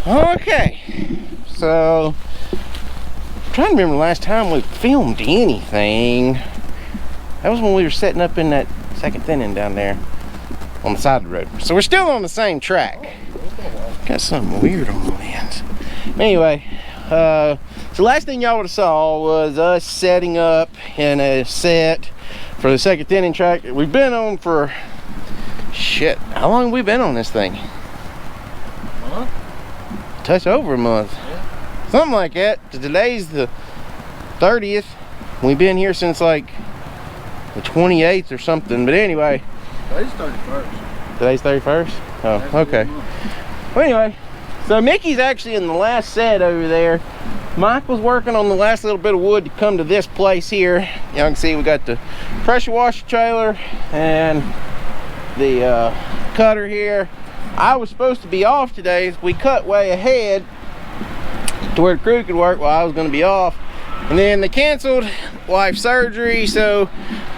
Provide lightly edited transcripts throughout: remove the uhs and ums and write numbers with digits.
Okay, so I'm trying to remember the last time we filmed anything. That was when we were setting up in that second thinning down there on the side of the road. So we're still on the same track. Got something weird on my hands. Anyway, so last thing y'all would have saw was us setting up in a set for the second thinning track that we've been on for, shit, how long have we been on this thing? Touch over a month, yeah. Something like that. Today's the 30th. We've been here since like the 28th or something, but anyway. Today's 31st. Today's 31st? Oh, okay. Well, anyway, so Mickey's actually in the last set over there. Mike was working on the last little bit of wood to come to this place here. Y'all can see we got the pressure washer trailer and the cutter here. I was supposed to be off today. We cut way ahead to where the crew could work while I was going to be off. And then they canceled wife's surgery, so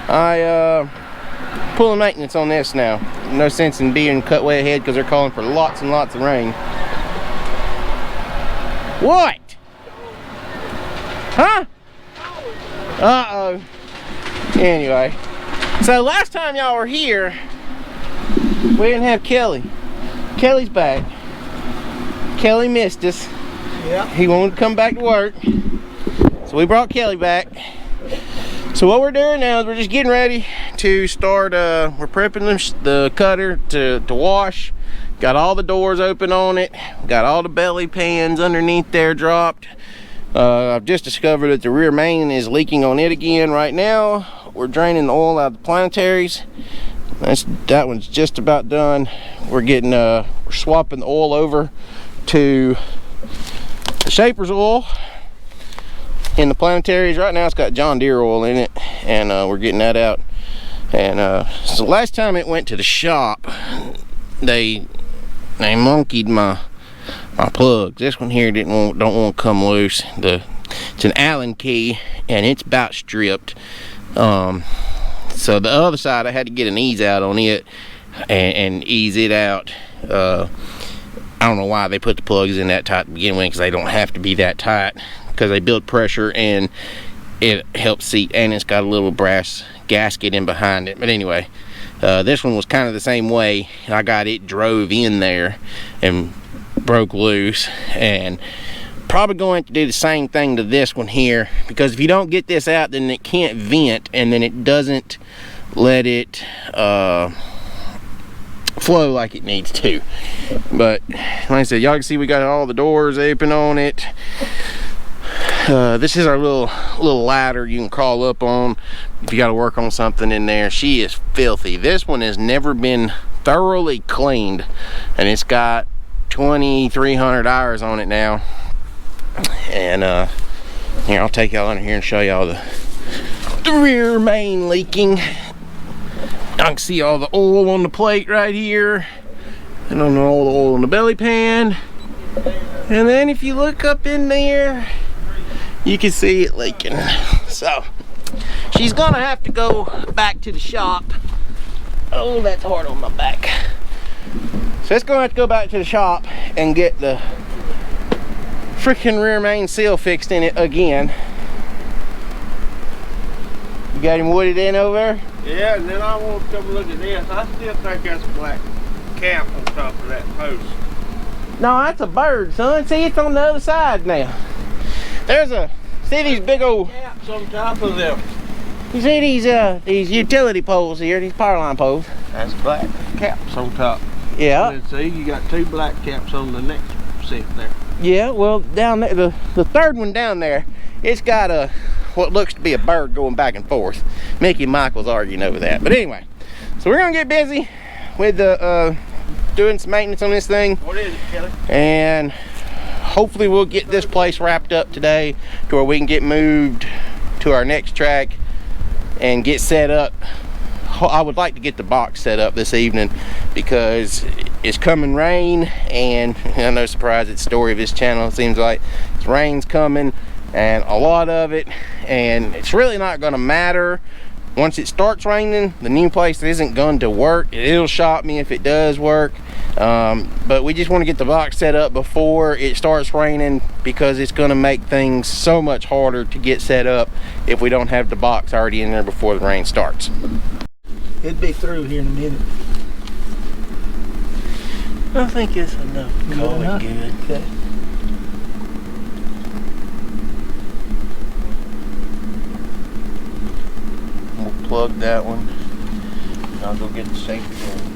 I pulling maintenance on this now. No sense in being cut way ahead because they're calling for lots and lots of rain. What? Huh? Uh-oh. Anyway, so last time y'all were here, we didn't have Kelly. Kelly's back. Kelly missed us. Yeah. He wanted to come back to work, so we brought Kelly back. So what we're doing now is we're just getting ready to start. We're prepping the cutter to wash. Got all the doors open on it. Got all the belly pans underneath there dropped. I've just discovered that the rear main is leaking on it again right now. We're draining the oil out of the Planetaries. That one's just about done. We're getting we're swapping the oil over to the Shaper's oil in the Planetaries. Right now it's got John Deere oil in it, and we're getting that out. And so last time it went to the shop, they monkeyed my plugs. This one here don't want to come loose. It's an Allen key and it's about stripped. So the other side I had to get an ease out on it and ease it out. I don't know why they put the plugs in that tight to begin with, because they don't have to be that tight, because they build pressure and it helps seat, and it's got a little brass gasket in behind it. But anyway, this one was kind of the same way. I got it drove in there and broke loose, and probably going to do the same thing to this one here, because if you don't get this out, then it can't vent, and then it doesn't let it flow like it needs to. But like I said, y'all can see we got all the doors open on it. This is our little ladder you can crawl up on if you got to work on something in there. She is filthy. This one has never been thoroughly cleaned, and it's got 2,300 hours on it now. And here, I'll take y'all in here and show y'all the rear main leaking. I can see all the oil on the plate right here, and on all the oil on the belly pan. And then if you look up in there, you can see it leaking. So she's gonna have to go back to the shop. Oh, that's hard on my back. So it's gonna have to go back to the shop and get the freaking rear main seal fixed in it again. You got him wooded in over there? Yeah, and then I want to come look at this. I still think that's a black cap on top of that post. No, that's a bird, son. See, it's on the other side now. There's see these big old caps on top of them. You see these utility poles here, these power line poles? That's black caps on top. Yeah. And see, you got two black caps on the next set there. Yeah, well, down there, the third one down there, it's got what looks to be a bird going back and forth. Mickey and Michael's arguing over that. But anyway, so we're gonna get busy with doing some maintenance on this thing. What is it, Kelly? And hopefully we'll get this place wrapped up today to where we can get moved to our next track and get set up. I would like to get the box set up this evening, because it's coming rain, and no surprise, it's the story of this channel. It seems like it's rain's coming, and a lot of it, and it's really not going to matter once it starts raining, the new place isn't going to work. It'll shock me if it does work. But we just want to get the box set up before it starts raining, because it's going to make things so much harder to get set up if we don't have the box already in there before the rain starts. It'd be through here in a minute. I think it's enough. Call it good. Okay. We'll plug that one. I'll go get the safety one.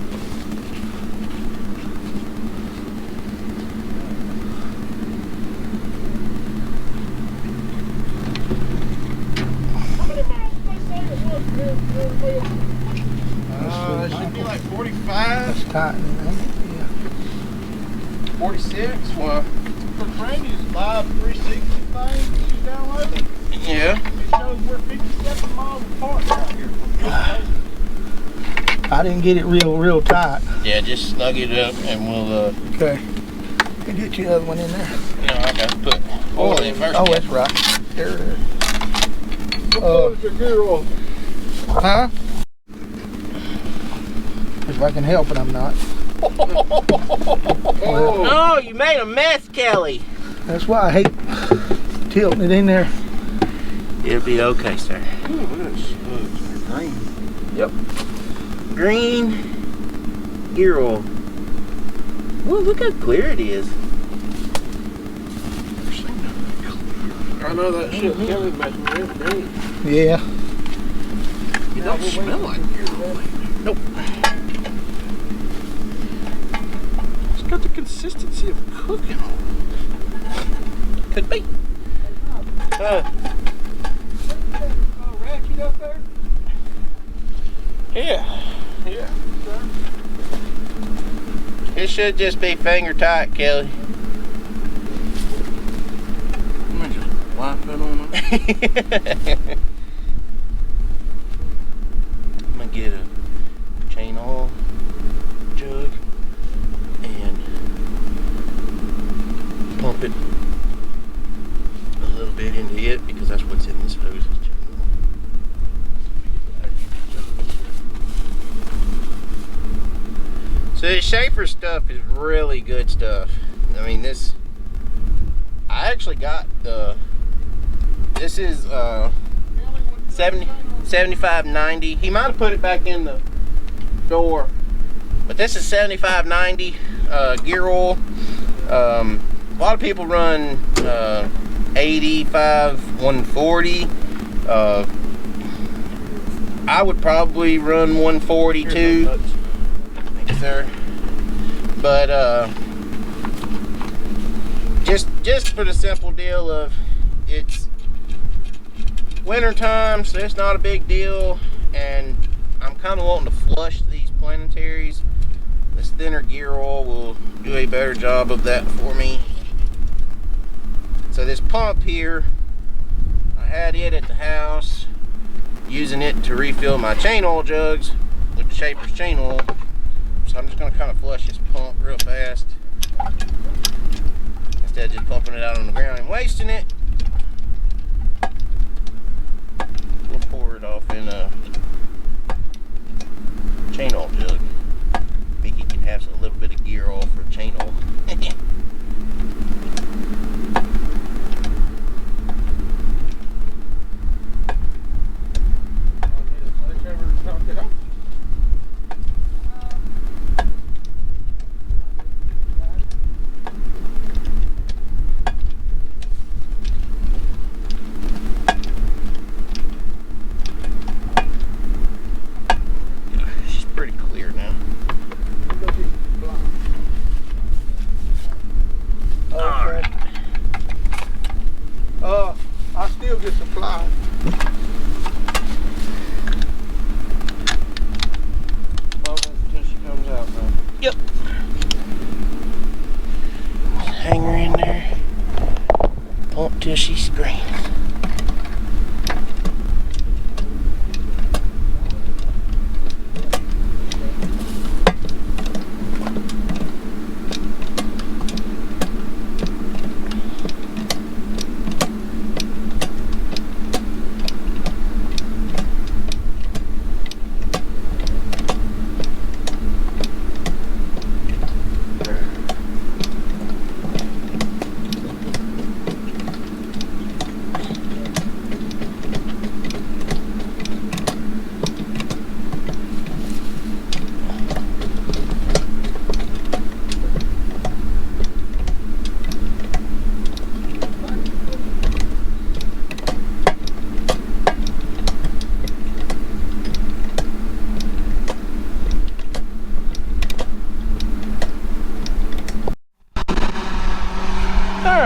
It should be like 45. That's tightening, ain't it? Yeah. 46. Well, For Randy's live 360 thing you downloaded, yeah. it shows we're 57 miles apart out here from this I didn't get it real tight. Yeah, just snug it up and we'll, Okay. Can you get your other one in there? you know, I got to put oil in first. Oh, that's right. There it is. What's your gear oil? Huh? If I can help it, I'm not. Oh, you made a mess, Kelly. That's why I hate tilting it in there. It'll be okay, sir. Ooh, look at this. Green. Yep. Green gear oil. Well, look how clear it is. I know that shit Kelly messing with green. Yeah. It don't smell like gear oil. Nope. It's got the consistency of cooking oil. Could be. Ratchet up there? Yeah. Yeah. It should just be finger tight, Kelly. Let me just wipe it on it. I'm gonna get a chain oil jug and pump it a little bit into it, because that's what's in this hose. So the Schaefer stuff is really good stuff. I mean, this, I actually got this is 7590. He might have put it back in the door, but this is 7590 gear oil. A lot of people run 85 140. I would probably run 140 too. Thank you, sir. But just for the simple deal of, it's winter time, so it's not a big deal, and I'm kind of wanting to flush these Planetaries. This thinner gear oil will do a better job of that for me. So this pump here, I had it at the house, using it to refill my chain oil jugs with the Schaefer's chain oil. So I'm just going to kind of flush this pump real fast, instead of just pumping it out on the ground and wasting it. We'll pour it off in a chain oil jug. Mickey can have a little bit of gear oil for chain oil. I still get supplied. Until she comes out, man. Yep. Hang her in there. Pump till she screams.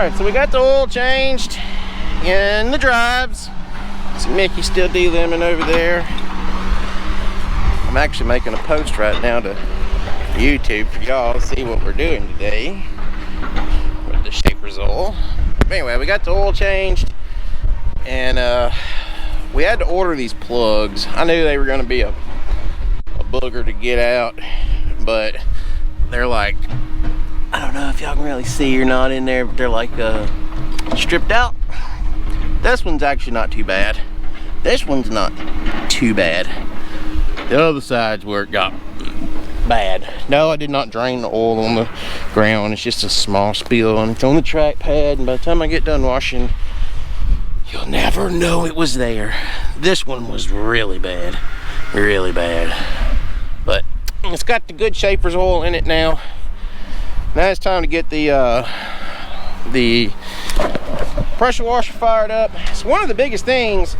Alright, so we got the oil changed in the drives. See Mickey's still de-limbing over there. I'm actually making a post right now to YouTube for y'all to see what we're doing today with the Shaper's oil. But anyway, we got the oil changed, and we had to order these plugs. I knew they were going to be a booger to get out, but they're like, I don't know if y'all can really see or not in there, but they're like stripped out. This one's actually not too bad. This one's not too bad. The other side's where it got bad. No, I did not drain the oil on the ground. It's just a small spill, and it's on the track pad, and by the time I get done washing, you'll never know it was there. This one was really bad. Really bad. But it's got the good Shaper's oil in it now. Now it's time to get the pressure washer fired up. So one of the biggest things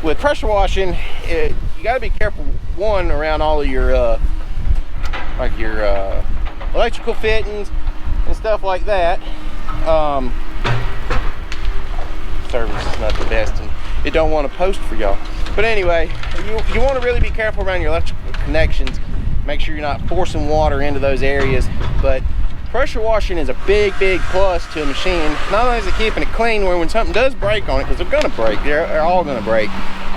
with pressure washing, you got to be careful, one, around all of your electrical fittings and stuff like that. Service is not the best, and it don't want to post for y'all. But anyway, you want to really be careful around your electrical connections. Make sure you're not forcing water into those areas. But pressure washing is a big plus to a machine. Not only is it keeping it clean, where when something does break on it, because they're gonna break, they're all gonna break.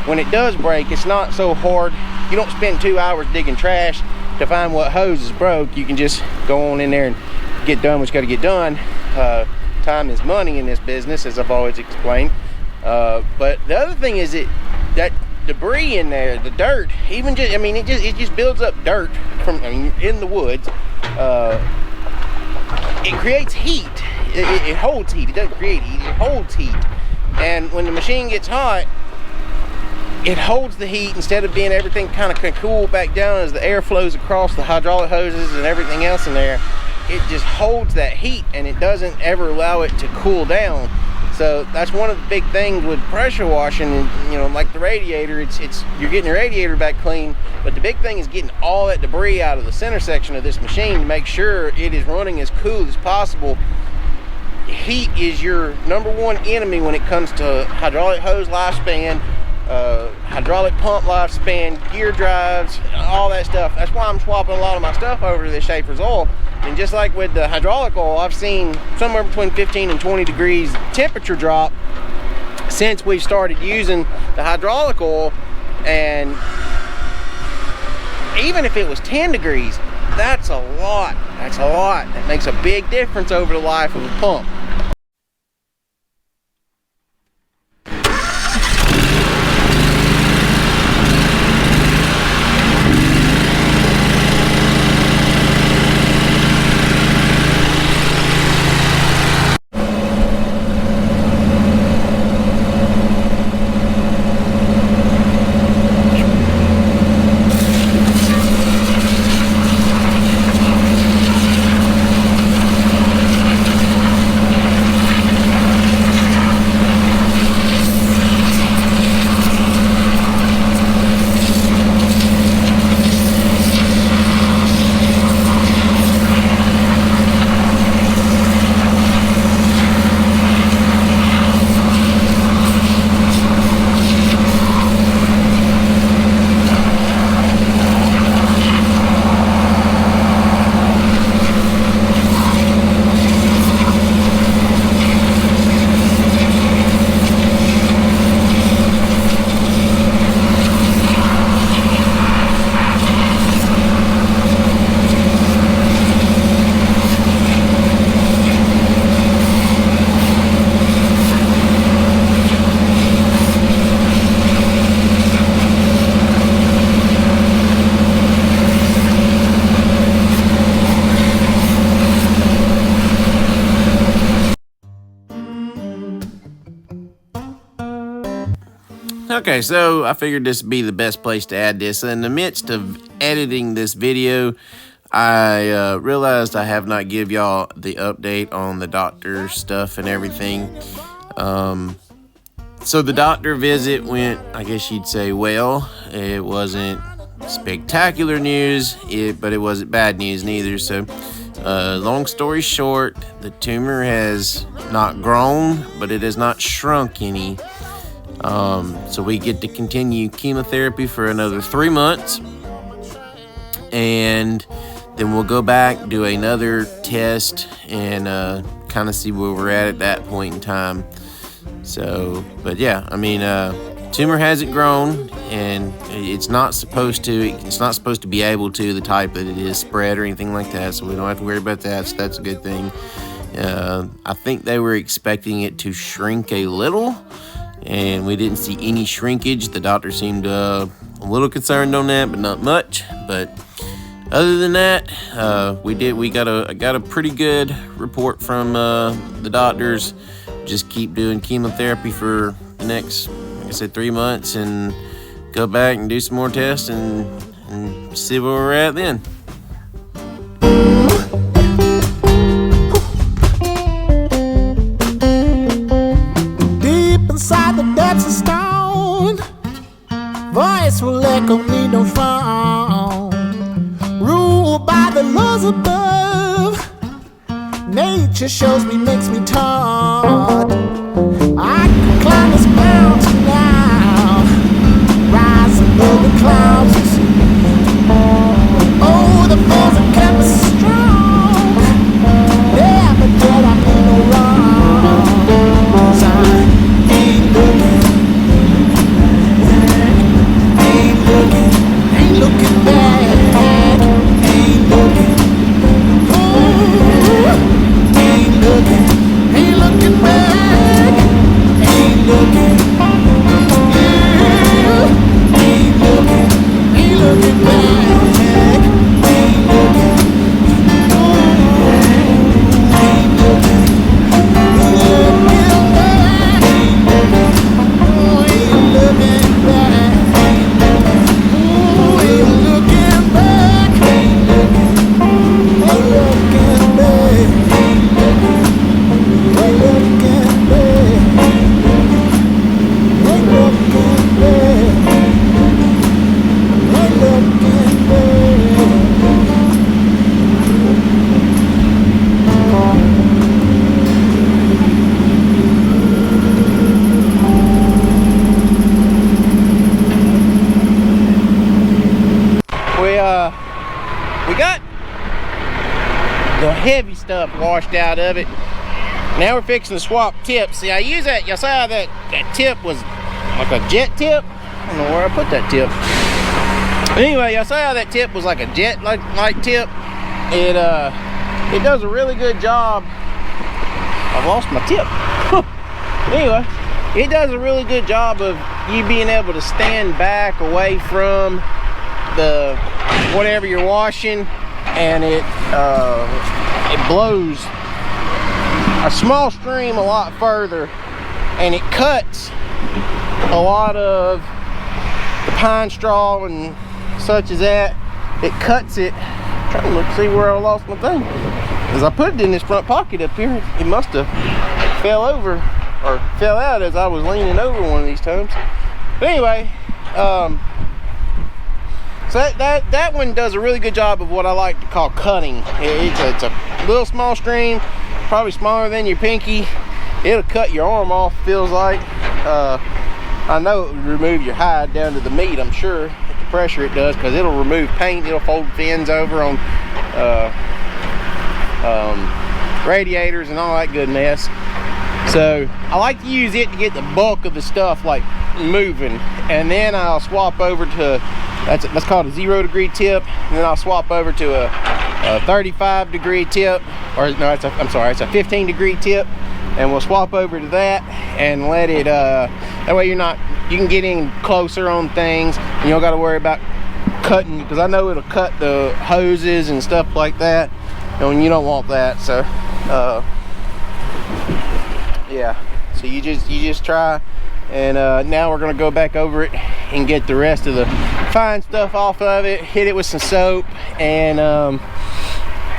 When it does break, it's not so hard. You don't spend 2 hours digging trash to find what hose is broke. You can just go on in there and get done what you got to get done. Time is money in this business, as I've always explained. But the other thing is that debris in there, the dirt, even just, I mean, it just builds up dirt from, in the woods. It creates heat. It holds heat. It doesn't create heat. It holds heat. And when the machine gets hot, it holds the heat instead of being everything kind of cool back down as the air flows across the hydraulic hoses and everything else in there. It just holds that heat, and it doesn't ever allow it to cool down. So that's one of the big things with pressure washing. Like the radiator, you're getting the radiator back clean, but the big thing is getting all that debris out of the center section of this machine to make sure it is running as cool as possible. Heat is your #1 enemy when it comes to hydraulic hose lifespan, hydraulic pump lifespan, gear drives, all that stuff. That's why I'm swapping a lot of my stuff over to this Shaper's oil. And just like with the hydraulic oil, I've seen somewhere between 15 and 20 degrees temperature drop since we've started using the hydraulic oil. And even if it was 10 degrees, that's a lot. That's a lot. That makes a big difference over the life of a pump. Okay, so I figured this would be the best place to add this. In the midst of editing this video, I realized I have not give y'all the update on the doctor stuff and everything. So the doctor visit went, I guess you'd say, well. It wasn't spectacular news, but it wasn't bad news neither. So Long story short, the tumor has not grown, but it has not shrunk any. So we get to continue chemotherapy for another 3 months, and then we'll go back, do another test, and kind of see where we're at that point in time. So, but yeah, I mean, tumor hasn't grown, and it's not supposed to. It's not supposed to be able to, the type that it is, spread or anything like that. So we don't have to worry about that. So that's a good thing. I think they were expecting it to shrink a little, and we didn't see any shrinkage. The doctor seemed a little concerned on that, but not much. But other than that, we got a pretty good report from the doctors. Just keep doing chemotherapy for the next, like I said, 3 months, and go back and do some more tests and see where we're at then. Deep inside the depths of stone, voice will echo me no phone. Ruled by the laws above, nature shows me, makes me taught. I can climb this mountain now, rise above the clouds and see. Oh, the force that kept me strong, never did I mean no wrong. 'Cause I ain't looking back, ain't looking. Ooh, ain't looking back, ain't looking. Yeah, ain't looking back, ain't looking. Ooh, ain't looking back, ooh, ain't looking back. Ooh, ain't looking back, ain't looking back. We got the heavy stuff washed out of it. Now we're fixing to swap tips. See, I use that, y'all saw that tip was like a jet tip. I don't know where I put that tip. Anyway, y'all saw how that tip was like a jet like tip. It does a really good job. I've lost my tip. Anyway, it does a really good job of you being able to stand back away from the whatever you're washing, and it blows a small stream a lot further, and it cuts a lot of the pine straw and such as that. It cuts it. I'm trying to look, see where I lost my thing, because I put it in this front pocket up here. It must have fell over or fell out as I was leaning over one of these times. But anyway, so that one does a really good job of what I like to call cutting. It's a little small stream, probably smaller than your pinky. It'll cut your arm off, feels like. I know it would remove your hide down to the meat, I'm sure, at the pressure it does, because it'll remove paint, it'll fold fins over on radiators and all that good mess. So I like to use it to get the bulk of the stuff like moving, and then I'll swap over to that's called a 0 degree tip, and then I'll swap over to a 35 degree tip, or no, it's a 15 degree tip, and we'll swap over to that and let it that way you can get in closer on things, and you don't got to worry about cutting, because I know it'll cut the hoses and stuff like that, and you don't want that. So yeah, so you just try. And now we're gonna go back over it and get the rest of the fine stuff off of it, hit it with some soap, and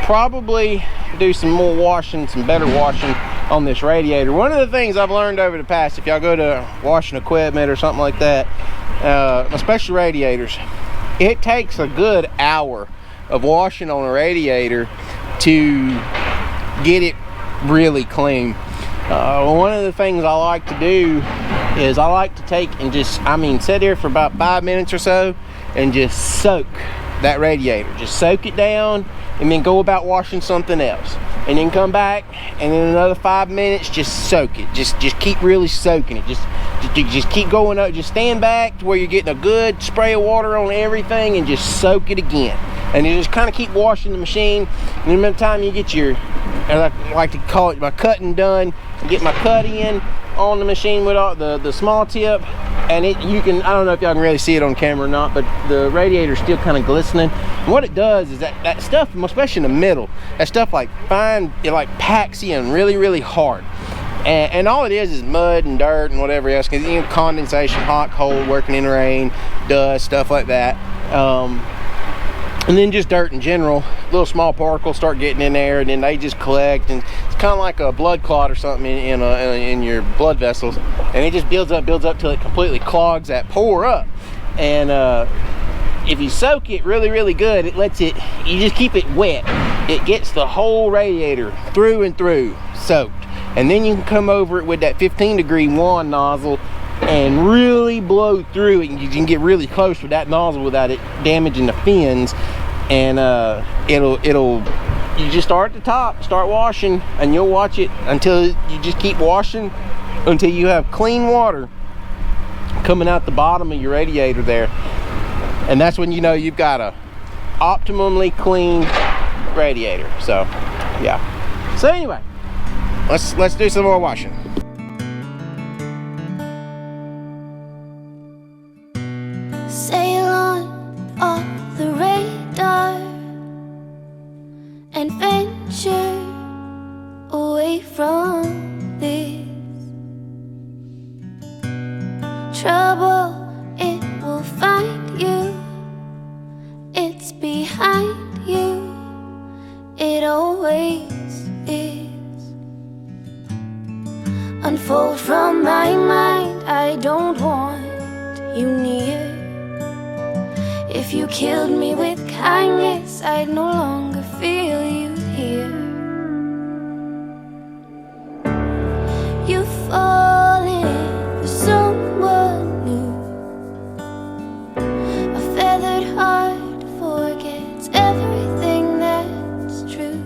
probably do some more washing, some better washing on this radiator. One of the things I've learned over the past, if y'all go to washing equipment or something like that, especially radiators, it takes a good hour of washing on a radiator to get it really clean. One of the things I like to do is I like to take and just, sit there for about 5 minutes or so and just soak that radiator. Just soak it down and then go about washing something else. And then come back and in another 5 minutes, just soak it. Just keep really soaking it. Just keep going up. Just stand back to where you're getting a good spray of water on everything and just soak it again. And you just kind of keep washing the machine. And then by the time you get your, as I like to call it, my cutting done, get my cut in on the machine with all the small tip, and you can, I don't know if y'all can really see it on camera or not, but the radiator's still kind of glistening. And what it does is that stuff, especially in the middle, that stuff like fine, it like packs in really, really hard. And all it is mud and dirt and whatever else, because you know, condensation, hot, cold, working in the rain, dust, stuff like that. And then just dirt in general. Little small particles start getting in there, and then they just collect, and it's kind of like a blood clot or something in your blood vessels, and it just builds up till it completely clogs that pore up. And if you soak it really, really good, it lets it, you just keep it wet. It gets the whole radiator through and through soaked. And then you can come over it with that 15-degree wand nozzle and really blow through it, and you can get really close with that nozzle without it damaging the fins. And you just start at the top, start washing, and you'll watch it until you just keep washing until you have clean water coming out the bottom of your radiator there. And that's when you know you've got a optimally clean radiator. So yeah, so anyway, let's do some more washing. Sail on off the radar and venture away from this trouble. It will find you, it's behind you, it always is. Unfold from my mind, I don't want you near. If you killed me with kindness, I'd no longer feel you here. You've fallen for someone new. A feathered heart forgets everything that's true.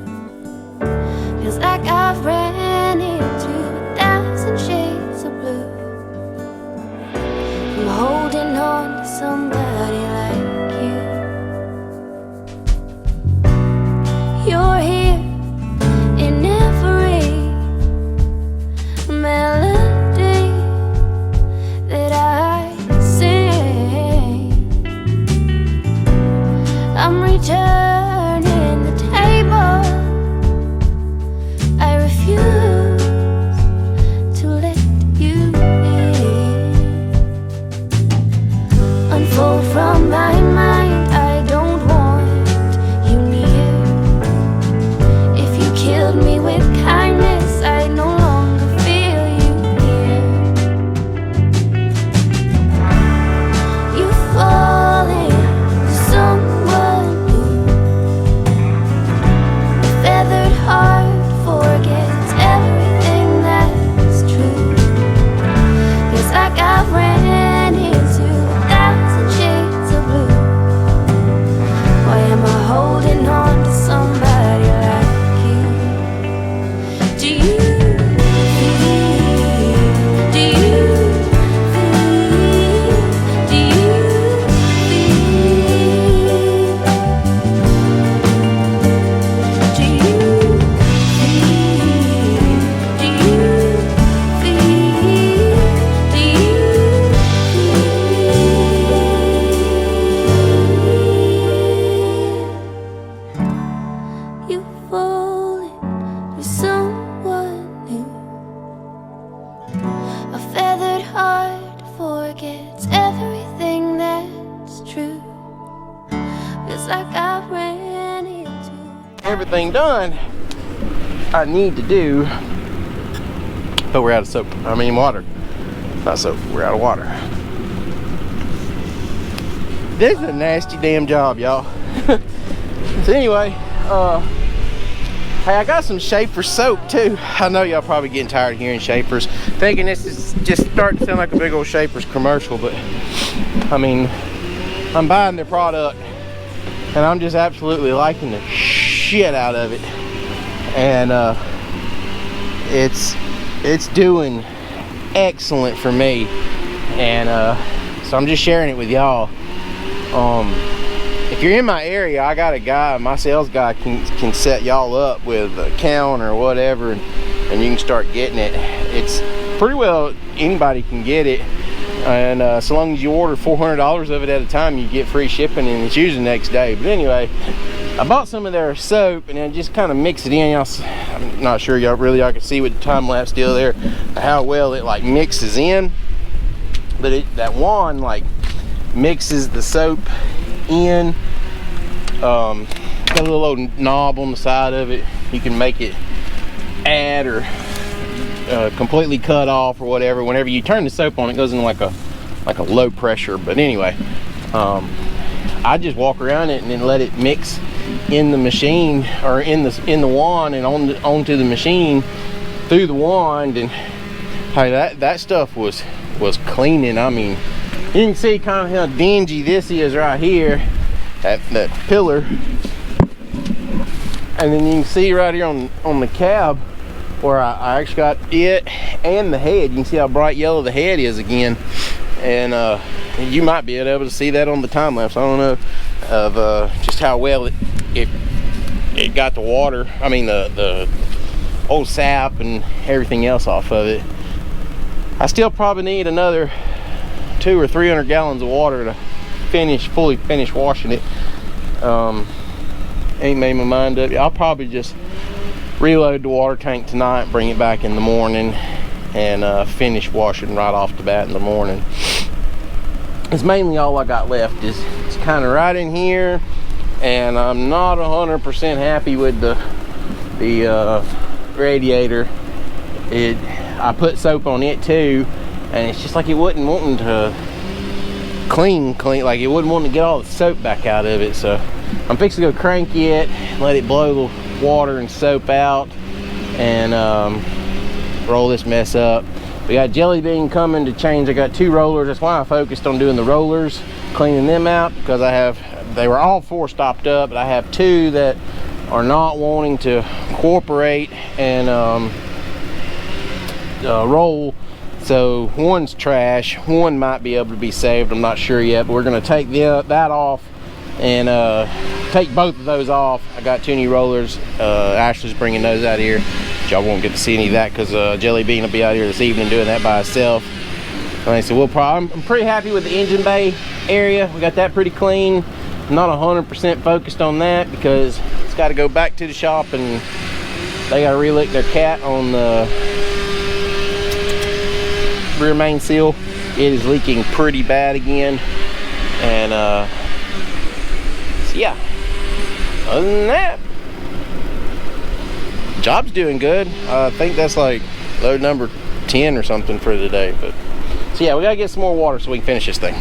Feels like I've ran into 1,000 shades of blue. I'm holding on to somebody like you're here in every melody that I sing. I'm returning the table. I refuse to let you in. Unfold from my mind, I don't want you near. Killed me with kindness, I no longer feel you here. You've fallen for someone new. A feathered heart forgets everything that's true. Feels like I've ran into 1,000 shades of blue. Why am I holding on to somebody like everything done I need to do, but we're out of soap. Water. Not soap, we're out of water. This is a nasty damn job, y'all. So anyway, Hey, I got some Schaefer soap too. I know y'all probably getting tired of hearing Schaefers, thinking this is just starting to sound like a big old Schaefer's commercial, but I mean, I'm buying their product and I'm just absolutely liking the shit out of it. And it's doing excellent for me. And so I'm just sharing it with y'all. If you're in my area, I got a guy, my sales guy can set y'all up with a count or whatever, and you can start getting it. It's pretty well anybody can get it, and so long as you order $400 of it at a time, you get free shipping, and it's usually the next day. But anyway, I bought some of their soap and then just kind of mix it in. I'm not sure y'all can see with the time lapse still there how well it like mixes in, but that wand like mixes the soap in. Got a little old knob on the side of it. You can make it add or completely cut off or whatever. Whenever you turn the soap on, it goes in like a low pressure. But anyway, I just walk around it and then let it mix in the machine, or in the wand, and onto the machine through the wand. And hey, that stuff was cleaning. I mean, you can see kind of how dingy this is right here, that pillar, and then you can see right here on the cab where I actually got it and the head. You can see how bright yellow the head is again, and you might be able to see that on the time lapse. I don't know of just how well it got the water, I mean the old sap and everything else off of it. I still probably need another 200 or 300 gallons of water to fully finish washing it. Ain't made my mind up. I'll probably just reload the water tank tonight, bring it back in the morning, and finish washing right off the bat in the morning. It's mainly all I got left is it's kind of right in here, and I'm not 100% happy with the radiator. I put soap on it too, and it's just like it wasn't wanting to clean, like it wouldn't want to get all the soap back out of it. So I'm fixing to go crank it, let it blow the water and soap out, and roll this mess up. We got Jelly Bean coming to change. I got 2 rollers. That's why I focused on doing the rollers, cleaning them out, because they were all 4 stopped up, but I have 2 that are not wanting to cooperate and roll. So one's trash, one might be able to be saved, I'm not sure yet, but we're going to take that off and take both of those off. I got 2 new rollers. Ashley's bringing those out here. Y'all won't get to see any of that because Jelly Bean will be out here this evening doing that by herself. Right, so I'm pretty happy with the engine bay area. We got that pretty clean. I'm not 100% focused on that because it's got to go back to the shop and they got to relick their cat on the rear main seal. It is leaking pretty bad again, and so yeah, other than that, job's doing good. I think that's like load number 10 or something for the day. But so yeah, we gotta get some more water so we can finish this thing.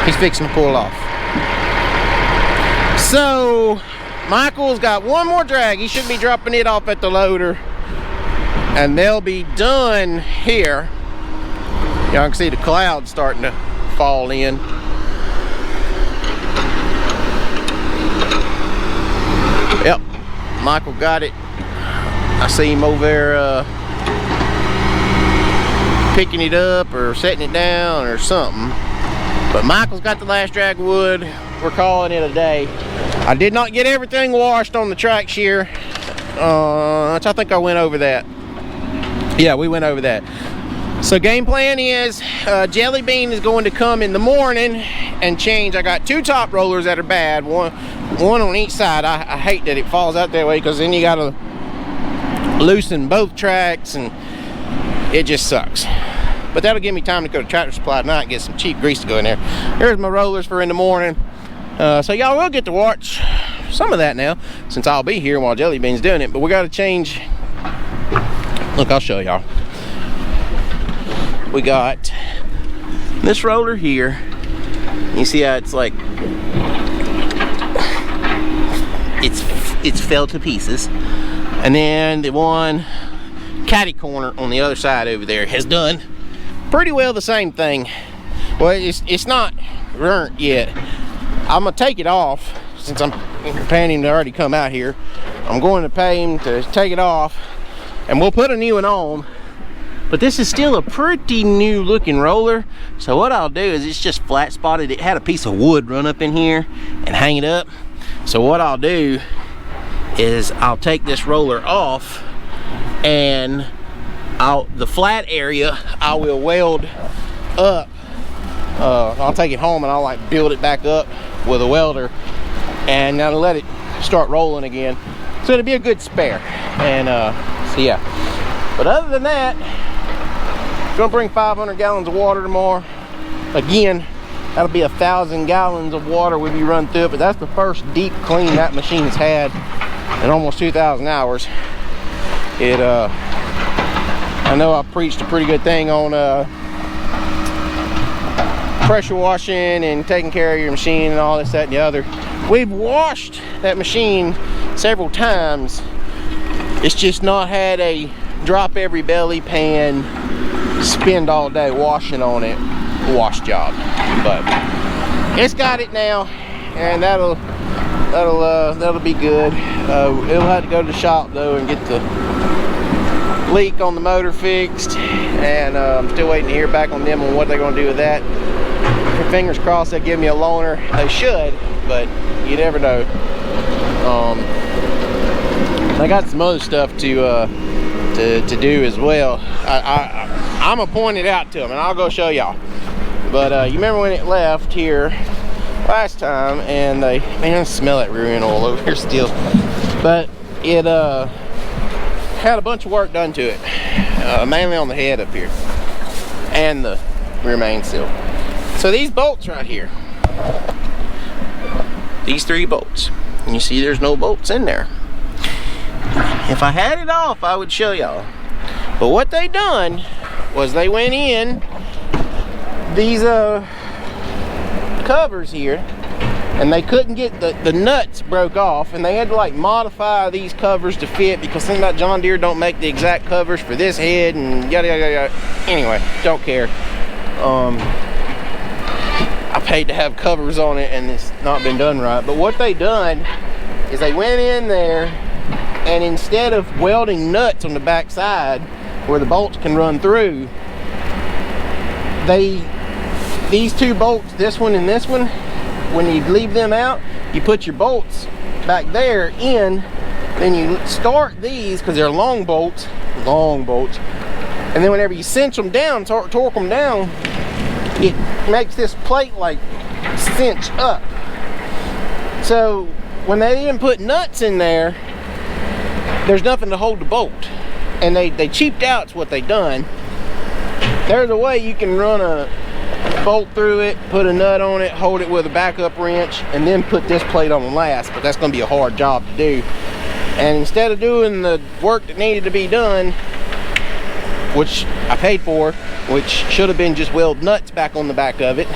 He's fixing to pull off. So Michael's got one more drag. He should be dropping it off at the loader, and they'll be done here. Y'all can see the clouds starting to fall in. Yep, Michael got it. I see him over there picking it up or setting it down or something. But Michael's got the last drag of wood. We're calling it a day. I did not get everything washed on the track shear. I think I went over that. Yeah, we went over that. So game plan is Jelly Bean is going to come in the morning and change. I got two top rollers that are bad, one on each side. I hate that it falls out that way, because then you got to loosen both tracks and it just sucks. But that'll give me time to go to Tractor Supply tonight and get some cheap grease to go in there. Here's my rollers for in the morning. So y'all will get to watch some of that now, since I'll be here while Jelly Bean's doing it. But we got to change. Look, I'll show y'all. We got this roller here. You see how it's like, it's fell to pieces. And then the one caddy corner on the other side over there has done pretty well the same thing. Well, it's not burnt yet. I'm gonna take it off, since I'm paying him to already come out here. I'm going to pay him to take it off, and we'll put a new one on. But this is still a pretty new looking roller. So what I'll do is, it's just flat spotted. It had a piece of wood run up in here and hang it up. So what I'll do is I'll take this roller off, and the flat area I will weld up. I'll take it home and I'll like build it back up with a welder, and I'll let it start rolling again. So it'll be a good spare. And so yeah. But other than that, gonna bring 500 gallons of water tomorrow. Again, that'll be 1,000 gallons of water we'll be run through it. But that's the first deep clean that machine's had in almost 2,000 hours. I know I preached a pretty good thing on pressure washing and taking care of your machine and all this, that, and the other. We've washed that machine several times. It's just not had a drop every belly pan, spend all day washing on it wash job. But it's got it now, and that'll be good. It'll have to go to the shop though and get the leak on the motor fixed, and I'm still waiting to hear back on them on what they're going to do with that. Fingers crossed they give me a loaner. They should, but you never know. I got some other stuff to do as well. I I'm gonna point it out to them and I'll go show y'all. But you remember when it left here last time, and they, man, I smell that rear end oil over here still. But it had a bunch of work done to it, mainly on the head up here and the rear main seal. So these bolts right here, these 3 bolts, and you see there's no bolts in there. If I had it off, I would show y'all. But what they done was they went in these covers here, and they couldn't get the nuts broke off, and they had to like modify these covers to fit, because something about John Deere don't make the exact covers for this head and yada yada yada. Anyway, don't care. I paid to have covers on it and it's not been done right. But what they done is they went in there, and instead of welding nuts on the back side where the bolts can run through, these 2 bolts, this one and this one, when you leave them out, you put your bolts back there in, then you start these, because they're long bolts, and then whenever you cinch them down, torque them down, it makes this plate like cinch up. So when they didn't put nuts in there, there's nothing to hold the bolt, and they cheaped out. Is what they done. There's a way you can run a bolt through it, put a nut on it, hold it with a backup wrench, and then put this plate on the last, but that's going to be a hard job to do. And instead of doing the work that needed to be done, which I paid for, which should have been just weld nuts back on the back of it,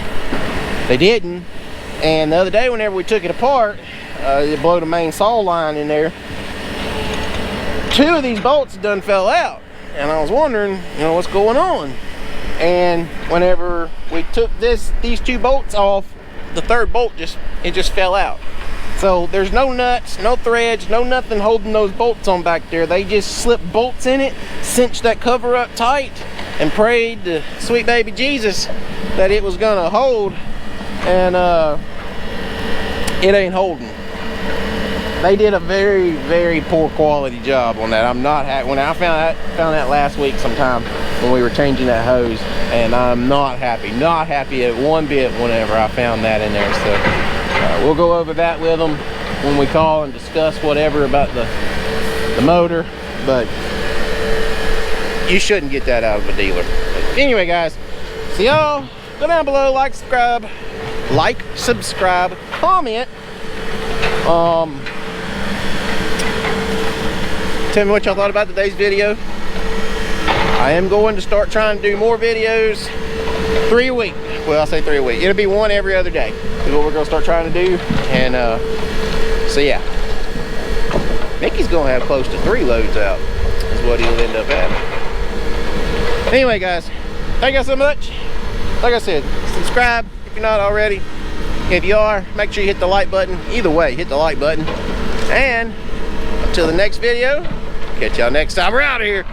they didn't. And the other day whenever we took it apart, it blew the main saw line in there. 2 of these bolts done fell out, and I was wondering, you know, what's going on. And whenever we took these 2 bolts off, the 3rd bolt just fell out. So there's no nuts, no threads, no nothing holding those bolts on back there. They just slipped bolts in it, cinched that cover up tight, and prayed to sweet baby Jesus that it was gonna hold, and it ain't holding. They did a very, very poor quality job on that. I'm not happy. When I found that last week sometime when we were changing that hose, and I'm not happy at one bit whenever I found that in there. So we'll go over that with them when we call and discuss whatever about the motor, but you shouldn't get that out of a dealer. But anyway, guys, so y'all go down below, like, subscribe, comment. Tell me what y'all thought about today's video. I am going to start trying to do more videos, 3 a week. Well, I'll say 3 a week. It'll be 1 every other day is what we're going to start trying to do. And so yeah, Mickey's going to have close to 3 loads out is what he'll end up having. Anyway, guys, thank you so much. Like I said, subscribe if you're not already. If you are, make sure you hit the like button. Either way, hit the like button. And until the next video, catch y'all next time. We're out of here.